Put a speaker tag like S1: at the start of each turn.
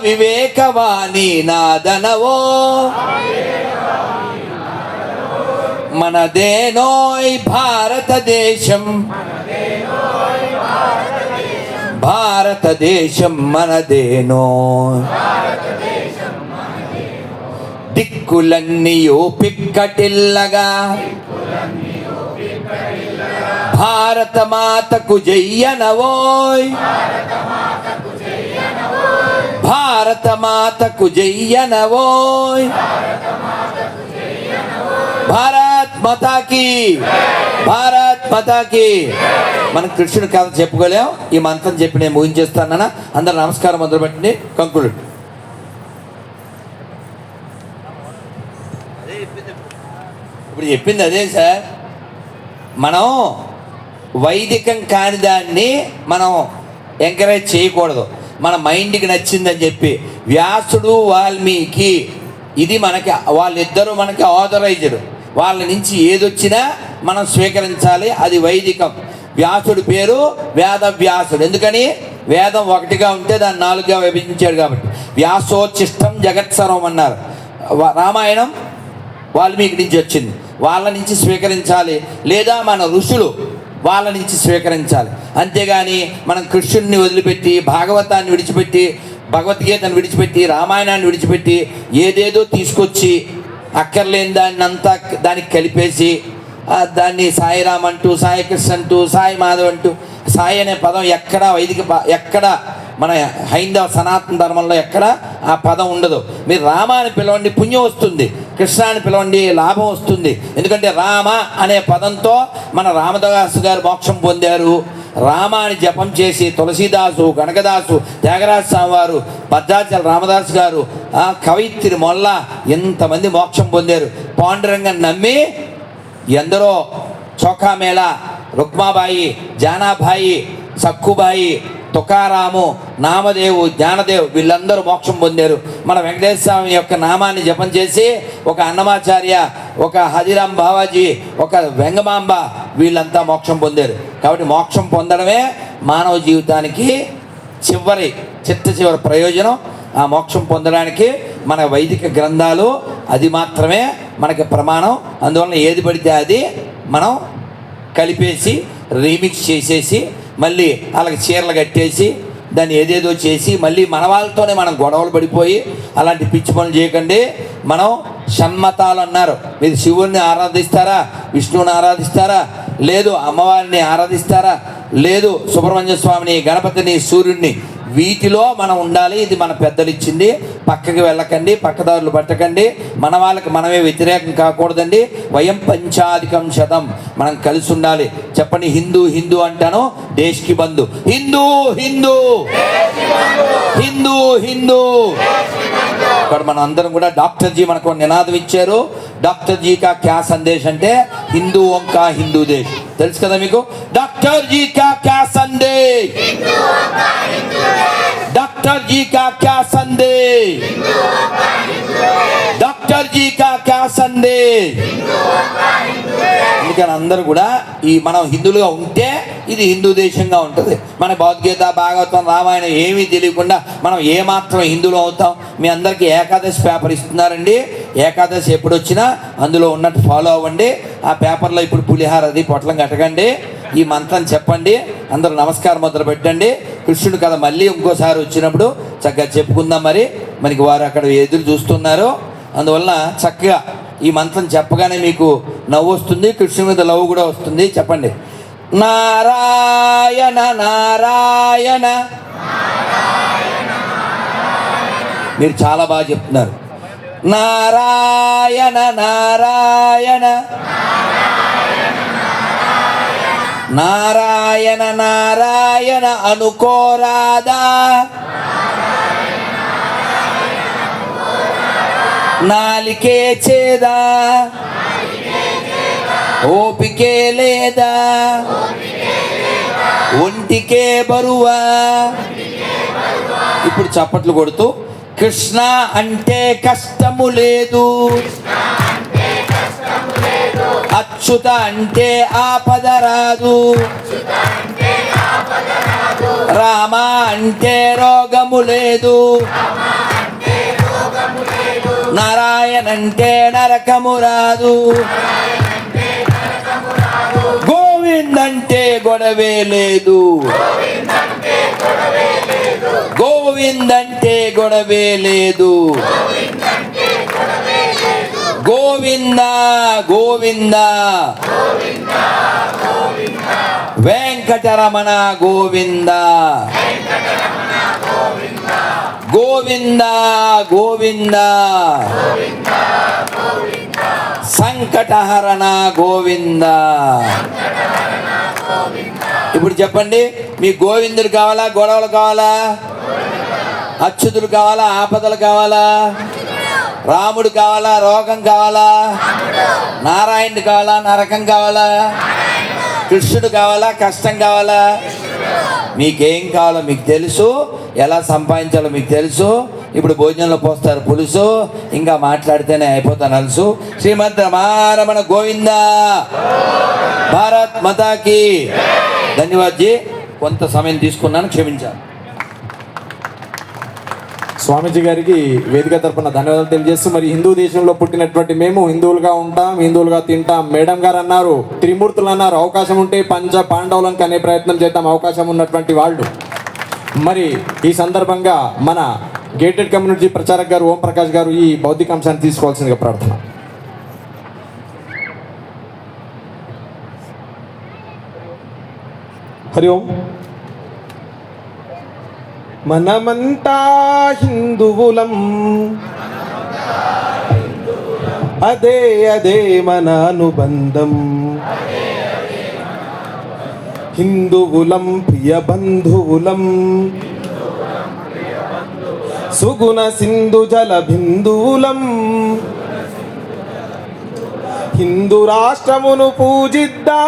S1: వివేకవాణి నాదనవో మనదేనోయ్ భారతదేశం భారతదేశం మనదేనో దిక్కులన్నీయో పిక్కటిల్లగా భారత మాతకు జయ్యనవోయ్ భారత మాతకు జయ్యనవోయ్ భారత్ మాతాకి భారత్ మాతాకి. మనం కృష్ణుడి కథ చెప్పుకోలేం. ఈ మంత్రం చెప్పి నేను ముగించేస్తానన్నా. అందరూ నమస్కారం మొదలు పెట్టండి. కంకులు ఇప్పుడు చెప్పింది అదే సార్. మనం వైదికం కాని దాన్ని మనం ఎంకరేజ్ చేయకూడదు. మన మైండ్కి నచ్చిందని చెప్పి వ్యాసుడు వాల్మీకి ఇది మనకి వాళ్ళిద్దరూ మనకి ఆథరైజ్డ్. వాళ్ళ నుంచి ఏదొచ్చినా మనం స్వీకరించాలి. అది వైదికం. వ్యాసుడి పేరు వేదవ్యాసుడు. ఎందుకని? వేదం ఒకటిగా ఉంటే దాన్ని 4గా విభజించాడు కాబట్టి. వ్యాసోచ్చిష్టం జగత్సర్వం అన్నారు. రామాయణం వాల్మీకి నుంచి వచ్చింది. వాళ్ళ నుంచి స్వీకరించాలి. లేదా మన ఋషులు వాళ్ళ నుంచి స్వీకరించాలి. అంతేగాని మనం కృష్ణుడిని వదిలిపెట్టి భాగవతాన్ని విడిచిపెట్టి భగవద్గీతను విడిచిపెట్టి రామాయణాన్ని విడిచిపెట్టి ఏదేదో తీసుకొచ్చి అక్కర్లేని దాన్ని అంతా దానికి కలిపేసి దాన్ని సాయిరామ్ అంటూ సాయి కృష్ణ అంటూ సాయి మాధవ్ అంటూ సాయి అనే పదం ఎక్కడ వైదిక ఎక్కడ మన హైందవ సనాతన ధర్మంలో ఎక్కడ ఆ పదం ఉండదు. మీరు రామ అని పిలవండి పుణ్యం వస్తుంది, కృష్ణ అని పిలవండి లాభం వస్తుంది. ఎందుకంటే రామ అనే పదంతో మన రామదాసు గారు మోక్షం పొందారు. రామాని జపం చేసి తులసీదాసు, కనకదాసు, త్యాగరాజ స్వామి వారు, భద్రాచల రామదాసు గారు, కవయిత్రి మొల్ల ఎంతమంది మోక్షం పొందారు. పాండురంగని నమ్మి ఎందరో చోఖామేళ, రుక్మాబాయి, జానాబాయి, సక్కుబాయి, తుకారాము, నామదేవు, జ్ఞానదేవ్ వీళ్ళందరూ మోక్షం పొందారు. మన వెంకటేశ్వర స్వామి యొక్క నామాన్ని జపం చేసి ఒక అన్నమాచార్య, ఒక హజిరాం బావాజీ, ఒక వెంగమాంబ వీళ్ళంతా మోక్షం పొందారు. కాబట్టి మోక్షం పొందడమే మానవ జీవితానికి చివరి ప్రయోజనం. ఆ మోక్షం పొందడానికి మన వైదిక గ్రంథాలు అది మాత్రమే మనకి ప్రమాణం. అందువలన ఏది పడితే అది మనం కలిపేసి రీమిక్స్ చేసేసి మళ్ళీ అలాగే చీరలు కట్టేసి దాన్ని ఏదేదో చేసి మళ్ళీ మన వాళ్ళతోనే మనం గొడవలు పడిపోయి అలాంటి పిచ్చి పనులు చేయకండి. మనం షణ్మతాలు అన్నారు. మీరు శివుడిని ఆరాధిస్తారా, విష్ణువుని ఆరాధిస్తారా, లేదు అమ్మవారిని ఆరాధిస్తారా, లేదు సుబ్రహ్మణ్య స్వామిని, గణపతిని, సూర్యుడిని, వీటిలో మనం ఉండాలి. ఇది మన పెద్దలు ఇచ్చింది. పక్కకి వెళ్ళకండి, పక్కదారులు పట్టకండి. మన వాళ్ళకి మనమే వ్యతిరేకం కాకూడదండి. వయం పంచాధికం శతం మనం కలిసి ఉండాలి. చెప్పండి, హిందూ హిందూ అంటాను, దేశ్కి బంధు. హిందూ హిందూ హిందూ హిందూ. ఇక్కడ మనం అందరం కూడా డాక్టర్ జీ మనకు నినాదం ఇచ్చారు. డాక్టర్ జీ కా క్యా సందేశ్ అంటే హిందూ కా హిందూ దేశ్. తెలుసు కదా మీకు? డాక్టర్ జీ కా క్యా సందేశ్, డాక్టర్ జీ కా క్యా సందేశ్, డాక్టర్ జీ కా క్యా సందేశ్. అందుకని అందరూ కూడా ఈ మనం హిందువులుగా ఉంటే ఇది హిందూ దేశంగా ఉంటుంది. మన భగవద్గీత, భాగవతం, రామాయణం ఏమీ తెలియకుండా మనం ఏమాత్రం హిందువులు అవుతాం. మీ అందరికీ ఏకాదశి పేపర్ ఇస్తున్నారండి. ఏకాదశి ఎప్పుడు వచ్చినా అందులో ఉన్నట్టు ఫాలో అవ్వండి. ఆ పేపర్లో ఇప్పుడు పులిహార అది పొట్లం కట్టకండి. ఈ మంత్రం చెప్పండి. అందరూ నమస్కారం మొదలు పెట్టండి. కృష్ణుడు కథ మళ్ళీ ఇంకోసారి వచ్చినప్పుడు చక్కగా చెప్పుకుందాం. మరి మనకి వారు అక్కడ ఎదురు చూస్తున్నారు. అందువలన చక్కగా ఈ మంత్రం చెప్పగానే మీకు నవ్వు వస్తుంది, కృష్ణుడి మీద లవ్ కూడా వస్తుంది. చెప్పండి, నారాయణ నారాయణ. మీరు చాలా బాగా చెప్తున్నారు. నారాయణ నారాయణ నారాయణ నారాయణ అనుకోరాదా, నాలికే చేదా, ఓపికే లేదా, ఒంటికే బరువా. ఇప్పుడు చప్పట్లు కొడుతూ కృష్ణ అంటే కష్టము లేదు, అచ్యుత అంటే ఆపద రాదు, రామ అంటే రోగము లేదు, నారాయణ అంటే నరకము రాదు, గోవింద్ అంటే గొడవే లేదు, గోవింద్ అంటే గొడవే లేదు, గోవింద గోవింద వెంకటరమణ గోవింద, గోవింద గోవింద సంకటహరణ గోవింద. ఇప్పుడు చెప్పండి, మీ గోవిందుడు కావాలా, గొడవలు కావాలా, అచ్యుతుడు కావాలా, ఆపదలు కావాలా, రాముడు కావాలా, రోగం కావాలా, నారాయణుడు కావాలా, నరకం కావాలా, కృష్ణుడు కావాలా, కష్టం కావాలా? మీకేం కావాలో మీకు తెలుసు, ఎలా సంపాదించాలో మీకు తెలుసు. ఇప్పుడు భోజనంలో పోస్తారు పులుసు, ఇంకా మాట్లాడితేనే అయిపోతాను అలుసు. శ్రీమద్ రమారమణ గోవింద, భారత్ మాతాకి ధన్యవాద్ జీ. కొంత సమయం తీసుకున్నాను, క్షమించాను.
S2: స్వామీజీ గారికి వేదిక తరపున ధన్యవాదాలు తెలియజేస్తూ, మరి హిందూ దేశంలో పుట్టినటువంటి మేము హిందువులుగా ఉంటాం, హిందువులుగా తింటాం. మేడం గారు అన్నారు, త్రిమూర్తులు అన్నారు, అవకాశం ఉంటే పంచ పాండవులను కనే ప్రయత్నం చేద్దాం, అవకాశం ఉన్నటువంటి వాళ్ళు. మరి ఈ సందర్భంగా మన గేటెడ్ కమ్యూనిటీ ప్రచారక్ గారు ఓం ప్రకాష్ గారు ఈ బౌద్ధిక అంశాన్ని తీసుకోవాల్సిందిగా ప్రార్థన. హరి ఓం. మనమంతా హిందువులం, అదే అదే మన అనుబంధం. హిందువులం ప్రియ బంధువులం, సుగుణ సింధు జల బిందువులం. హిందూ రాష్ట్రమును పూజిద్దాం.